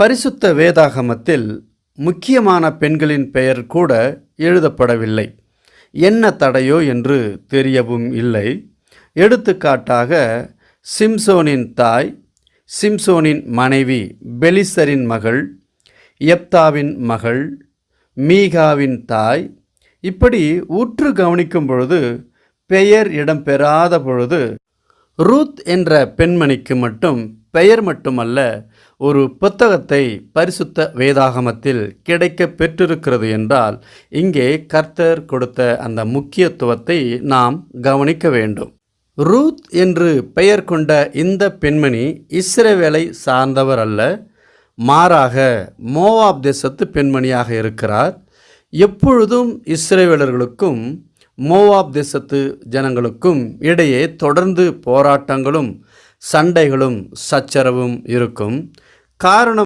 பரிசுத்த வேதாகமத்தில் முக்கியமான பெண்களின் பெயர் கூட எழுதப்படவில்லை. என்ன தடையோ என்று தெரியவும் இல்லை. எடுத்துக்காட்டாக சிம்சோனின் தாய், சிம்சோனின் மனைவி பெலிசரின் மகள், எப்தாவின் மகள், மீகாவின் தாய், இப்படி உற்று கவனிக்கும் பொழுது பெயர் இடம்பெறாத பொழுது ரூத் என்ற பெண்மணிக்கு மட்டும் பெயர் மட்டுமல்ல, ஒரு புத்தகத்தை பரிசுத்த வேதாகமத்தில் கிடைக்க பெற்றிருக்கிறது என்றால் இங்கே கர்த்தர் கொடுத்த அந்த முக்கியத்துவத்தை நாம் கவனிக்க வேண்டும். ரூத் என்று பெயர் கொண்ட இந்த பெண்மணி இஸ்ரவேலை சார்ந்தவர் அல்ல, மாறாக மோவாப் தேசத்து பெண்மணியாக இருக்கிறார். எப்பொழுதும் இஸ்ரவேலர்களுக்கும் மோவாப் தேசத்து ஜனங்களுக்கும் இடையே தொடர்ந்து போராட்டங்களும் சண்டைகளும் சச்சரவும் இருக்கும். காரணம்